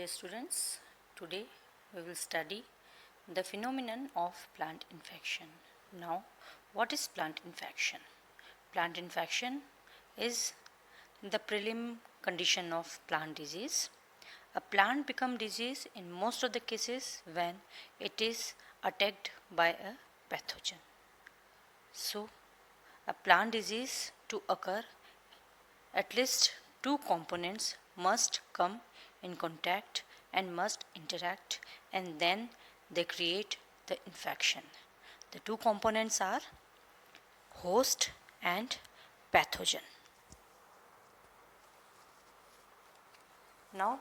Dear students, today we will study the phenomenon of plant infection. Now, what is plant infection? Plant infection is the prelim condition of plant disease. A plant becomes disease in most of the cases when it is attacked by a pathogen. So, a plant disease to occur, at least two components must come in contact and must interact, and then they create the infection. The two components are host and pathogen. Now,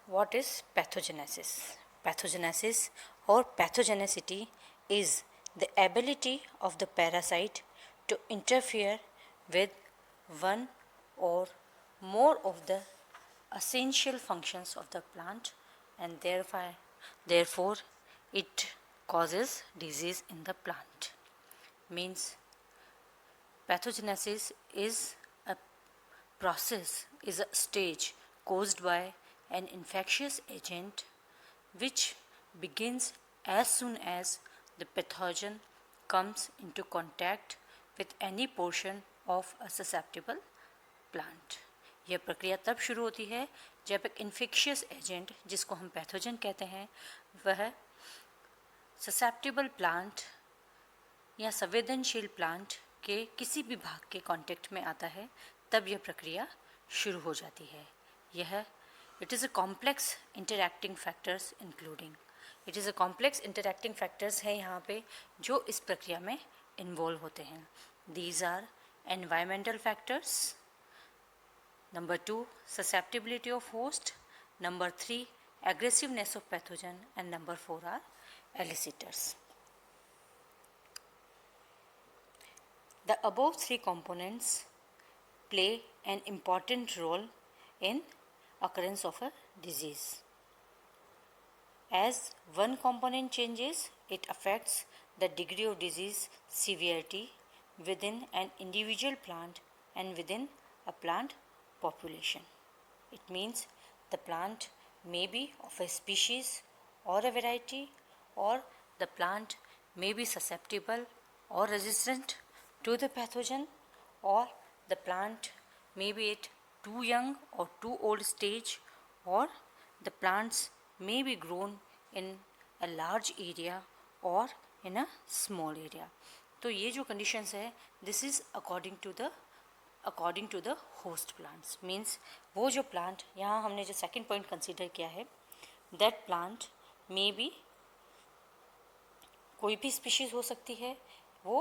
what is pathogenesis? Pathogenesis or pathogenicity is the ability of the parasite to interfere with one or more of the essential functions of the plant, and therefore it causes disease in the plant. Means pathogenesis is a process, is a stage caused by an infectious agent which begins as soon as the pathogen comes into contact with any portion of a susceptible plant. यह प्रक्रिया तब शुरू होती है जब एक infectious agent, जिसको हम पैथोजन कहते हैं, वह ससेप्टिबल प्लांट या संवेदनशील प्लांट के किसी भी भाग के कांटेक्ट में आता है, तब यह प्रक्रिया शुरू हो जाती है. यह it is a complex interacting factors including it is a complex interacting factors है यहाँ पे जो इस प्रक्रिया में इन्वॉल्व होते हैं. These are environmental factors. Number 2, susceptibility of host. Number 3, aggressiveness of pathogen. And number 4 are elicitors. The above three components play an important role in occurrence of a disease. As one component changes, it affects the degree of disease severity within an individual plant and within a plant population. It means the plant may be of a species or a variety, or the plant may be susceptible or resistant to the pathogen, or the plant may be at too young or too old stage, or the plants may be grown in a large area or in a small area. तो ये जो conditions है, this is according to the host plants. Means वो जो plant, यहाँ हमने जो second point consider किया है, that plant may be कोई भी species हो सकती है, वो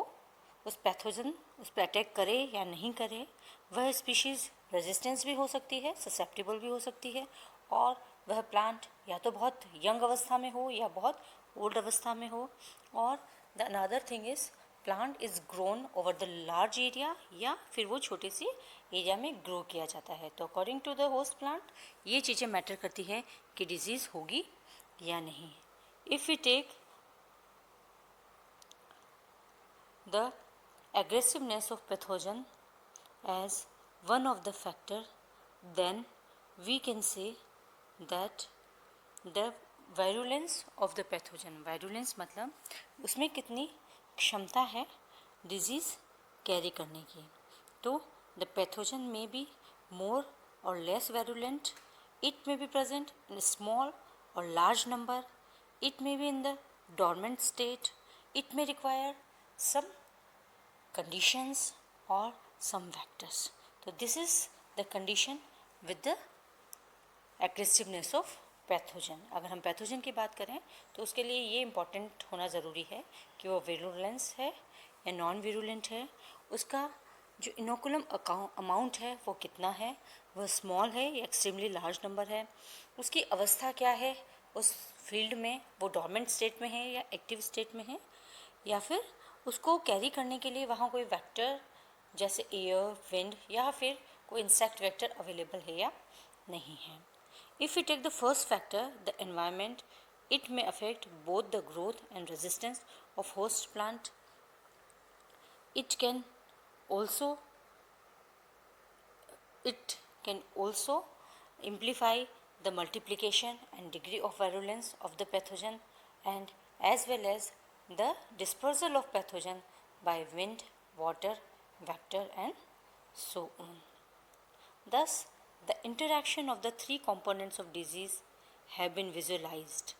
उस पैथोजन उस पर अटैक करे या नहीं करे. वह species रेजिस्टेंस भी हो सकती है, ससेप्टिबल भी हो सकती है, और वह प्लांट या तो बहुत यंग अवस्था में हो या बहुत ओल्ड अवस्था में हो. और the another thing is plant is grown over the large area, या फिर वो छोटे सी एरिया में ग्रो किया जाता है. तो according to the host plant ये चीज़ें मैटर करती है कि डिजीज़ होगी या नहीं. If we take the aggressiveness of pathogen as one of the factor, then we can say that the virulence of the pathogen, virulence मतलब उसमें कितनी क्षमता है डिजीज़ कैरी करने की. तो the pathogen may be more or less virulent, it may be present in a small or large number, it may be in the dormant state, it may require some conditions or some vectors. So this is the condition with the aggressiveness of pathogen. अगर हम pathogen की बात करें तो उसके लिए ये important होना ज़रूरी है कि वो विरुलेंस है या नॉन विरुलेंट है, उसका जो इनोकुलम अमाउंट है वो कितना है, वह स्मॉल है या एक्सट्रीमली लार्ज नंबर है, उसकी अवस्था क्या है उस फील्ड में, वो डॉर्मेंट स्टेट में है या एक्टिव स्टेट में है, या फिर उसको कैरी करने के लिए वहाँ कोई वेक्टर जैसे एयर, विंड या फिर कोई इंसेक्ट वेक्टर अवेलेबल है या नहीं है. If you take the first factor, the environment, it may affect both the growth and resistance of host plant. It can also amplify the multiplication and degree of virulence of the pathogen, and as well as the dispersal of pathogen by wind, water, vector, and so on. Thus, the interaction of the three components of disease have been visualized,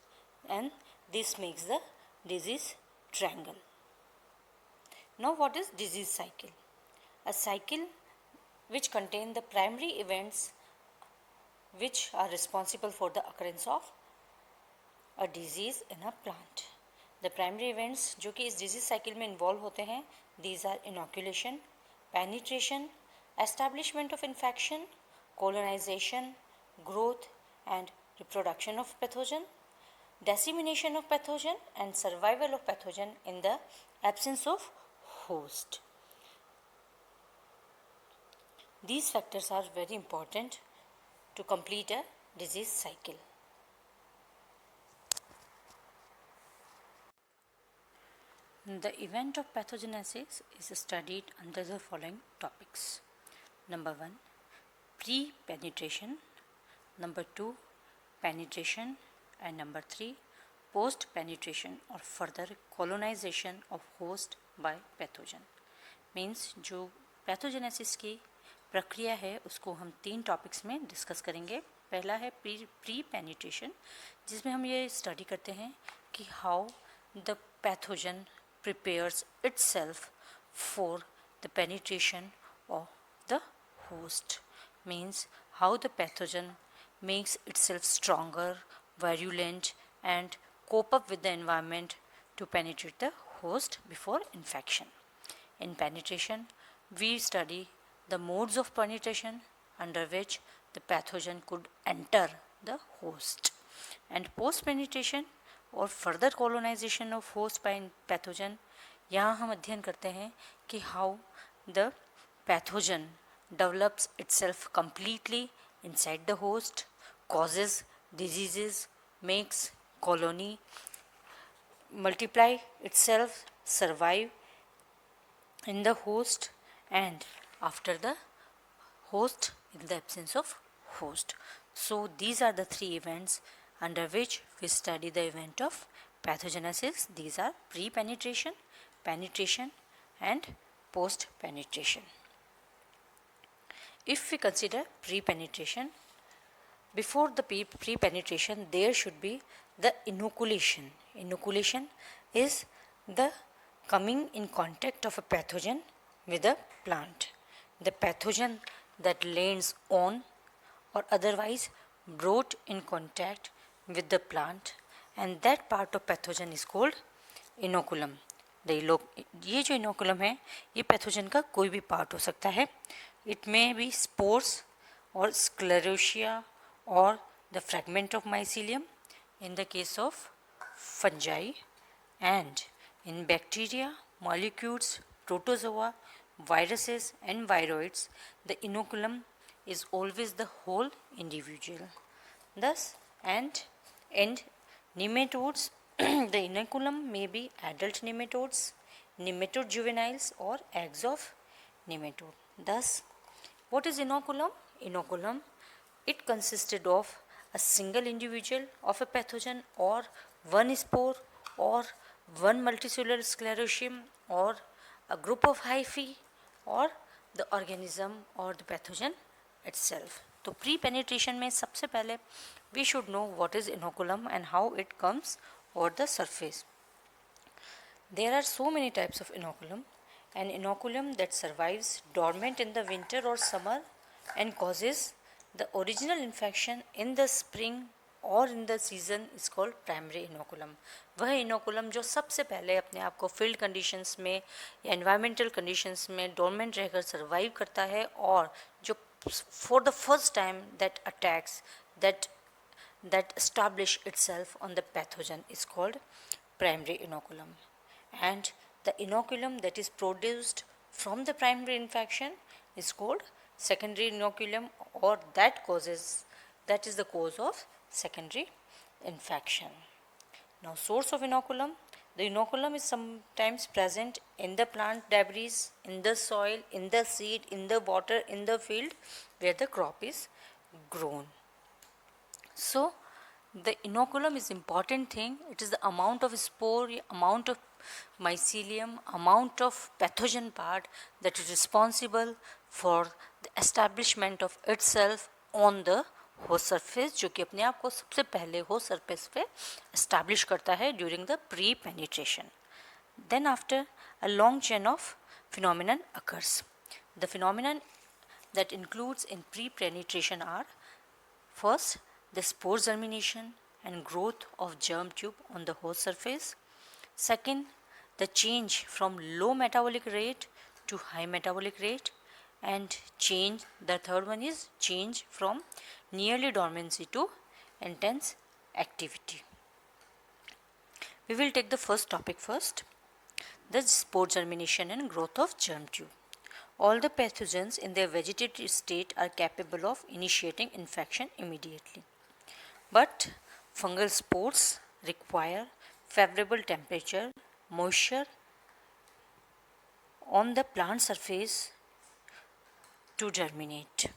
and this makes the disease triangle. Now, what is disease cycle? A cycle which contains the primary events which are responsible for the occurrence of a disease in a plant. The primary events जो कि इस disease cycle में involve होते हैं, these are inoculation, penetration, establishment of infection, colonization, growth and reproduction of pathogen, dissemination of pathogen and survival of pathogen in the absence of host. These factors are very important to complete a disease cycle. The event of pathogenesis is studied under the following topics. Number 1, pre-penetration. Number 2, penetration. And number 3, post-penetration or further colonization of host by pathogen. Means जो pathogenesis की प्रक्रिया है उसको हम 3 topics में discuss करेंगे. पहला है प्री पेनिट्रेशन, जिसमें हम ये स्टडी करते हैं कि how the pathogen prepares itself for the penetration of the host. Means how the pathogen makes itself stronger, virulent and cope up with the environment to penetrate the host before infection. In penetration, we study the modes of penetration under which the pathogen could enter the host. And post penetration और further colonisation of host by pathogen, यहाँ हम अध्ययन करते हैं कि how the pathogen develops itself completely inside the host, causes diseases, makes colony, multiply itself, survive in the host and after the host in the absence of host. So these are the 3 events under which we study the event of pathogenesis. These are pre-penetration, penetration and post-penetration. If we consider pre-penetration, before the pre-penetration there should be the inoculation. Inoculation is the coming in contact of a pathogen with a plant. The pathogen that lands on or otherwise brought in contact with the plant, and that part of pathogen is called inoculum. ये जो inoculum है ये pathogen का कोई भी part हो सकता है. It may be spores or sclerotia or the fragment of mycelium in the case of fungi, and in bacteria, molecules, protozoa, viruses and viroids, the inoculum is always the whole individual. Thus, and in nematodes, the inoculum may be adult nematodes, nematode juveniles or eggs of nematode. Thus, what is inoculum? Inoculum, it consisted of a single individual of a pathogen or one spore or one multicellular sclerotium or a group of hyphae or the organism or the pathogen itself. तो pre penetration में सबसे पहले we should know what is inoculum and how it comes over the surface. There are so many types of inoculum. An inoculum that survives dormant in the winter or summer and causes the original infection in the spring और in the season is called primary inoculum. वह inoculum जो सबसे पहले अपने आप को field conditions में या एनवायरमेंटल कंडीशंस में डोरमेंट रहकर सर्वाइव करता है और जो for the first time that attacks that establish itself on the pathogen is called primary inoculum. And the inoculum that is produced from the primary infection is called secondary inoculum, or that is the cause of secondary infection. Now, source of inoculum. The inoculum is sometimes present in the plant debris, in the soil, in the seed, in the water, in the field where the crop is grown. So the inoculum is important thing. It is the amount of spore, amount of mycelium, amount of pathogen part that is responsible for the establishment of itself on the host surface, जो कि अपने आप को सबसे पहले host surface पे establish करता है during the pre-penetration. Then after, a long chain of phenomenon occurs. The phenomenon that includes in pre-penetration are: first, the spore germination and growth of germ tube on the host surface. Second, the change from low metabolic rate to high metabolic rate, and the third one is change from nearly dormancy to intense activity. We will take the first topic first, the spore germination and growth of germ tube. All the pathogens in their vegetative state are capable of initiating infection immediately. But fungal spores require favorable temperature, moisture on the plant surface to germinate.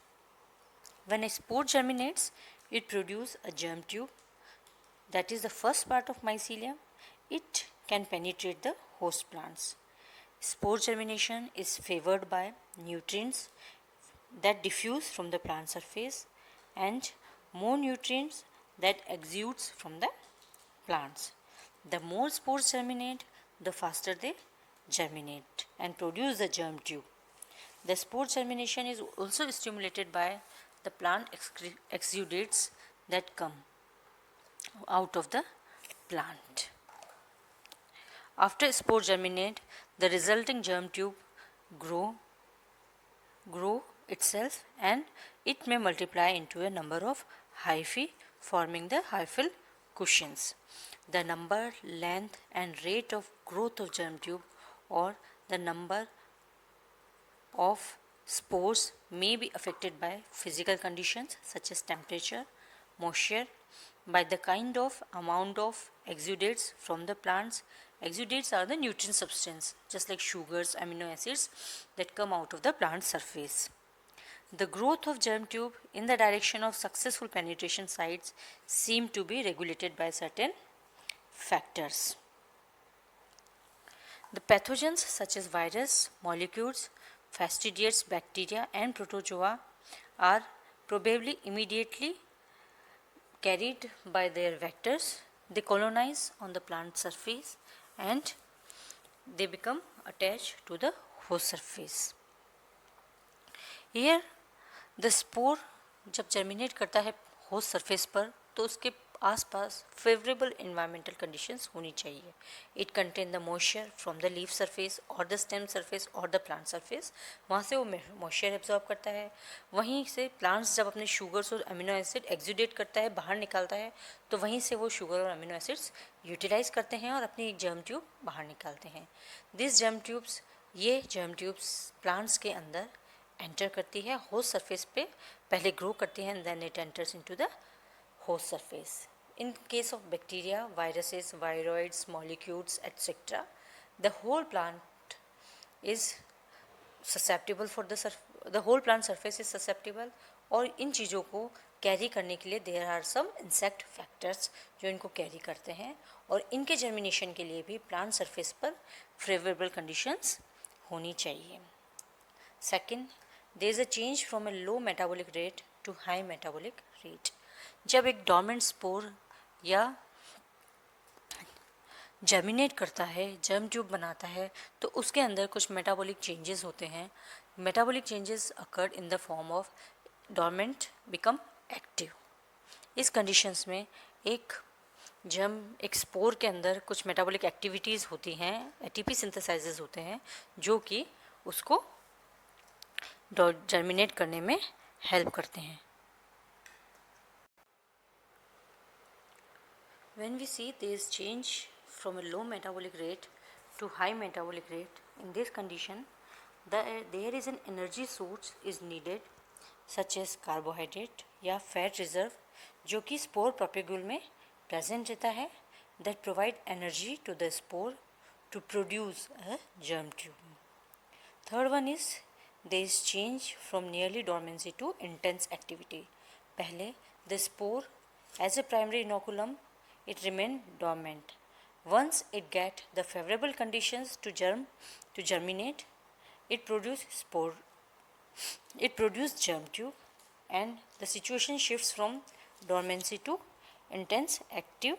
When a spore germinates, it produces a germ tube, that is the first part of mycelium. It can penetrate the host plants. Spore germination is favored by nutrients that diffuse from the plant surface and more nutrients that exudes from the plants. The more spores germinate, the faster they germinate and produce the germ tube. The spore germination is also stimulated by the plant exudates that come out of the plant. After spore germinate, the resulting germ tube grow itself, and it may multiply into a number of hyphae, forming the hyphal cushions. The number, length and rate of growth of germ tube or the number of spores may be affected by physical conditions such as temperature, moisture, by the kind of amount of exudates from the plants. Exudates are the nutrient substance, just like sugars, amino acids that come out of the plant surface. The growth of germ tube in the direction of successful penetration sites seem to be regulated by certain factors. The pathogens such as virus, molecules, fastidious bacteria and protozoa are probably immediately carried by their vectors. They colonize on the plant surface and they become attached to the host surface. Here the spore जब germinate करता है host surface पर, तो उसके आसपास favorable environmental conditions होनी चाहिए. It contain the moisture from the leaf surface or the stem surface or the plant surface. वहाँ से वो moisture absorb करता है. वहीं से plants जब अपने sugars और amino acid exudate करता है, बाहर निकालता है, तो वहीं से वो sugar और amino acids utilize करते हैं और अपनी एक germ tube बाहर निकालते हैं. These germ tubes, ये germ tubes plants के अंदर एंटर करती है, होस्ट सरफेस पे पहले ग्रो करती है and then it enters into the host surface. In case of bacteria, viruses, viroids, molecules etcetera, the whole plant is susceptible for the whole plant surface is susceptible. और इन चीज़ों को carry करने के लिए there are some insect factors जो इनको carry करते हैं, और इनके जर्मिनेशन के लिए भी प्लांट सरफेस पर फेवरेबल कंडीशंस होनी चाहिए. Second, there is a change from a low metabolic rate to high metabolic rate. जब एक dormant spore या जर्मिनेट करता है, जर्म ट्यूब बनाता है, तो उसके अंदर कुछ मेटाबॉलिक चेंजेस होते हैं. Metabolic changes occurred in the form of dormant become active. इस कंडीशंस में एक स्पोर के अंदर कुछ मेटाबॉलिक एक्टिविटीज़ होती हैं, एटीपी सिंथेसाइजेस होते हैं, जो कि उसको जर्मिनेट करने में हेल्प करते हैं. When we see this change from a low metabolic rate to high metabolic rate, in this condition, there is an energy source is needed, such as carbohydrate या fat reserve, जो कि spore propagule में present रहता है, that provide energy to the spore to produce a germ tube. Third one is there is change from nearly dormancy to intense activity. पहले the spore As a primary inoculum, it remains dormant. Once it gets the favorable conditions to germinate, it produces spore. It produces germ tube, and the situation shifts from dormancy to intense active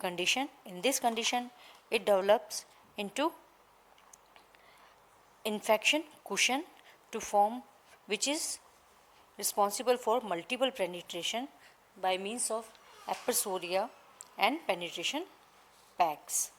condition. In this condition, it develops into infection cushion to form, which is responsible for multiple penetration by means of aspersoria and penetration packs.